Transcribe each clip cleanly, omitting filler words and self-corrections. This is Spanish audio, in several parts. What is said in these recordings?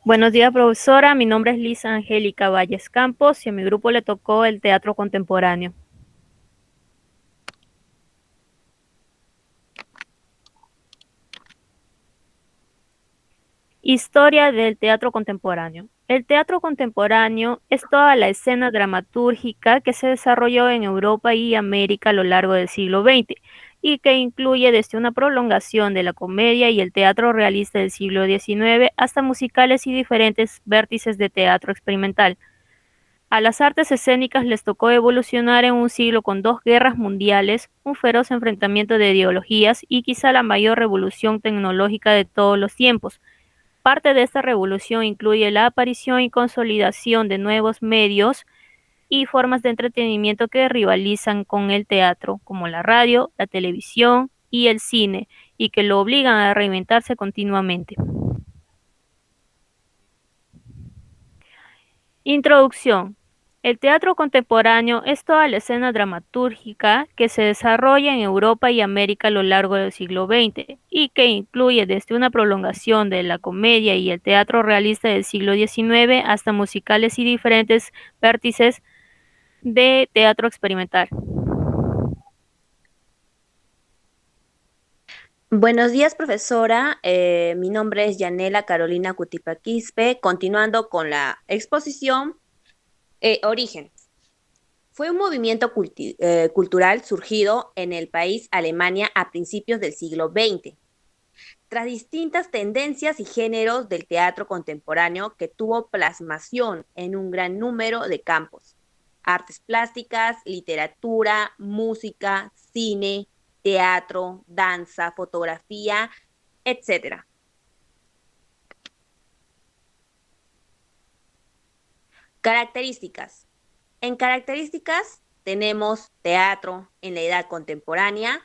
Buenos días, profesora. Mi nombre es Lisa Angélica Valles Campos y a mi grupo le tocó el teatro contemporáneo. Historia del teatro contemporáneo. El teatro contemporáneo es toda la escena dramatúrgica que se desarrolló en Europa y América a lo largo del siglo XX y que incluye desde una prolongación de la comedia y el teatro realista del siglo XIX hasta musicales y diferentes vértices de teatro experimental. A las artes escénicas les tocó evolucionar en un siglo con dos guerras mundiales, un feroz enfrentamiento de ideologías y quizá la mayor revolución tecnológica de todos los tiempos. Parte de esta revolución incluye la aparición y consolidación de nuevos medios y formas de entretenimiento que rivalizan con el teatro, como la radio, la televisión y el cine, y que lo obligan a reinventarse continuamente. Introducción. El teatro contemporáneo es toda la escena dramatúrgica que se desarrolla en Europa y América a lo largo del siglo XX y que incluye desde una prolongación de la comedia y el teatro realista del siglo XIX hasta musicales y diferentes vértices de teatro experimental. Buenos días, profesora. Mi nombre es Yanela Carolina Cutipa Quispe. Continuando con la exposición, Origen. Fue un movimiento cultural surgido en el país Alemania a principios del siglo XX, tras distintas tendencias y géneros del teatro contemporáneo que tuvo plasmación en un gran número de campos: artes plásticas, literatura, música, cine, teatro, danza, fotografía, etcétera. Características. En características tenemos teatro en la edad contemporánea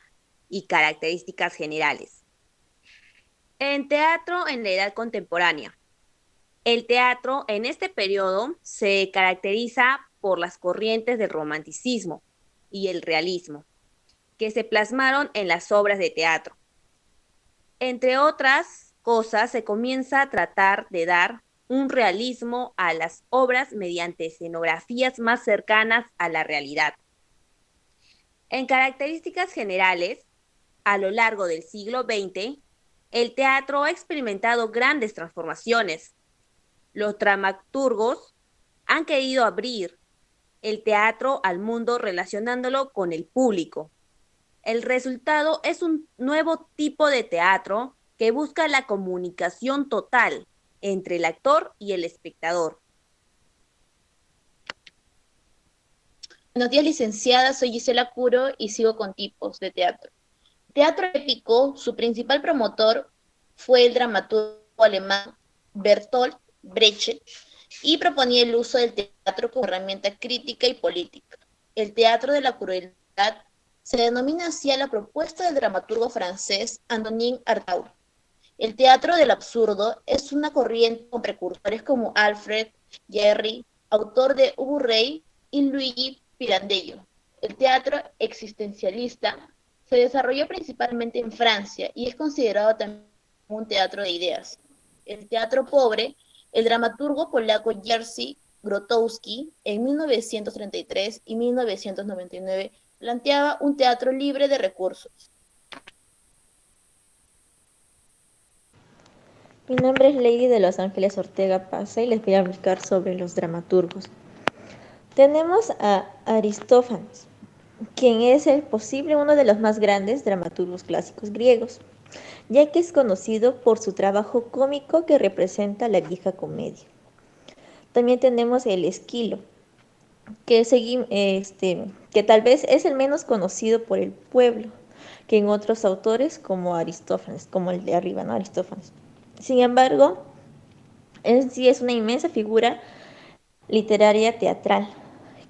y características generales. En teatro en la edad contemporánea. El teatro en este periodo se caracteriza por las corrientes del romanticismo y el realismo, que se plasmaron en las obras de teatro. Entre otras cosas, se comienza a tratar de dar un realismo a las obras mediante escenografías más cercanas a la realidad. En características generales, a lo largo del siglo XX, el teatro ha experimentado grandes transformaciones. Los dramaturgos han querido abrir el teatro al mundo relacionándolo con el público. El resultado es un nuevo tipo de teatro que busca la comunicación total entre el actor y el espectador. Buenos días, licenciada. Soy Gisela Curo y sigo con tipos de teatro. Teatro épico, su principal promotor fue el dramaturgo alemán Bertolt Brecht y proponía el uso del teatro como herramienta crítica y política. El teatro de la crueldad se denomina así a la propuesta del dramaturgo francés Antonin Artaud. El teatro del absurdo es una corriente con precursores como Alfred Jarry, autor de Ubu Rey, y Luigi Pirandello. El teatro existencialista se desarrolló principalmente en Francia y es considerado también un teatro de ideas. El teatro pobre, el dramaturgo polaco Jerzy Grotowski en 1933 y 1999 planteaba un teatro libre de recursos. Mi nombre es Lady de Los Ángeles Ortega Pasa y les voy a hablar sobre los dramaturgos. Tenemos a Aristófanes, quien es el posible uno de los más grandes dramaturgos clásicos griegos, ya que es conocido por su trabajo cómico que representa la vieja comedia. También tenemos el Esquilo, que tal vez es el menos conocido por el pueblo que en otros autores como Aristófanes, como el de arriba, ¿no? Aristófanes. Sin embargo, en sí es una inmensa figura literaria teatral,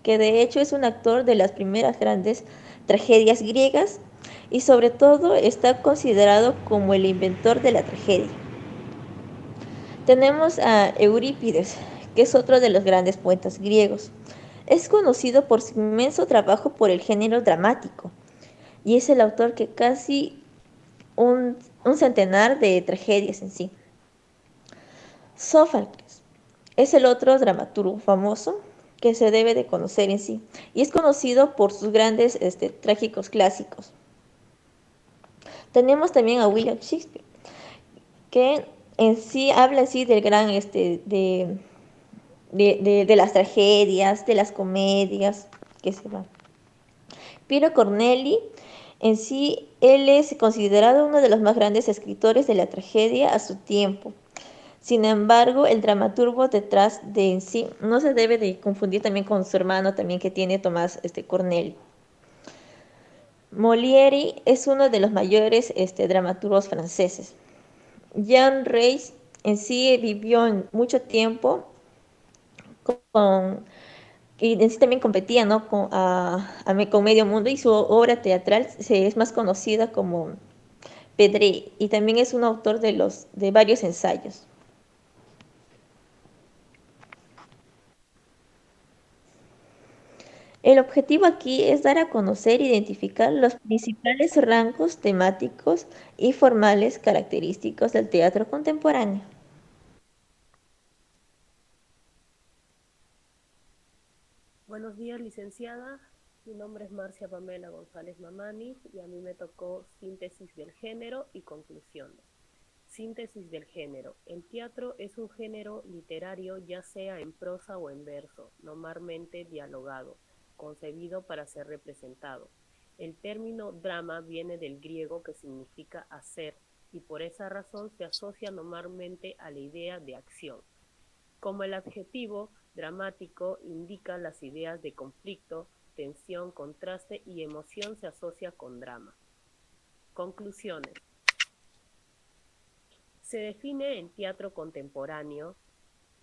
que de hecho es un actor de las primeras grandes tragedias griegas y sobre todo está considerado como el inventor de la tragedia. Tenemos a Eurípides, que es otro de los grandes poetas griegos. Es conocido por su inmenso trabajo por el género dramático y es el autor que casi un centenar de tragedias en sí. Sófocles es el otro dramaturgo famoso que se debe de conocer en sí, y es conocido por sus grandes trágicos clásicos. Tenemos también a William Shakespeare, que en sí habla así del gran, de las tragedias, de las comedias, que se va. Piero Corneli, en sí, él es considerado uno de los más grandes escritores de la tragedia a su tiempo. Sin embargo, el dramaturgo detrás de en sí no se debe de confundir también con su hermano también que tiene Tomás Corneli. Molière es uno de los mayores dramaturgos franceses. Jean Reyes en sí vivió en mucho tiempo con, y en sí también competía, ¿no? con medio mundo, y su obra teatral es más conocida como Pedré, y también es un autor de varios ensayos. El objetivo aquí es dar a conocer e identificar los principales rangos temáticos y formales característicos del teatro contemporáneo. Buenos días, licenciada. Mi nombre es Marcia Pamela González Mamani y a mí me tocó síntesis del género y conclusiones. Síntesis del género. El teatro es un género literario, ya sea en prosa o en verso, normalmente dialogado, concebido para ser representado. El término drama viene del griego, que significa hacer, y por esa razón se asocia normalmente a la idea de acción. Como el adjetivo dramático indica las ideas de conflicto, tensión, contraste y emoción, se asocia con drama. Conclusiones. Se define el teatro contemporáneo,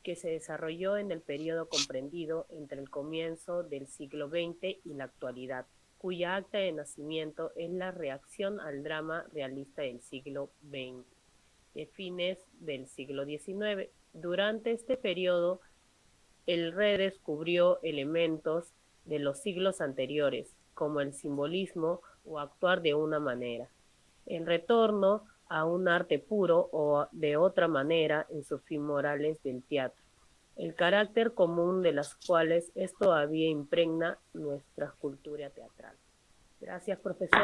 que se desarrolló en el periodo comprendido entre el comienzo del siglo XX y la actualidad, cuya acta de nacimiento es la reacción al drama realista del siglo XX, de fines del siglo XIX. Durante este periodo, el redescubrió elementos de los siglos anteriores, como el simbolismo o actuar de una manera. El retorno a un arte puro o de otra manera en sus fin morales del teatro, el carácter común de las cuales es todavía impregna nuestra cultura teatral. Gracias, profesora.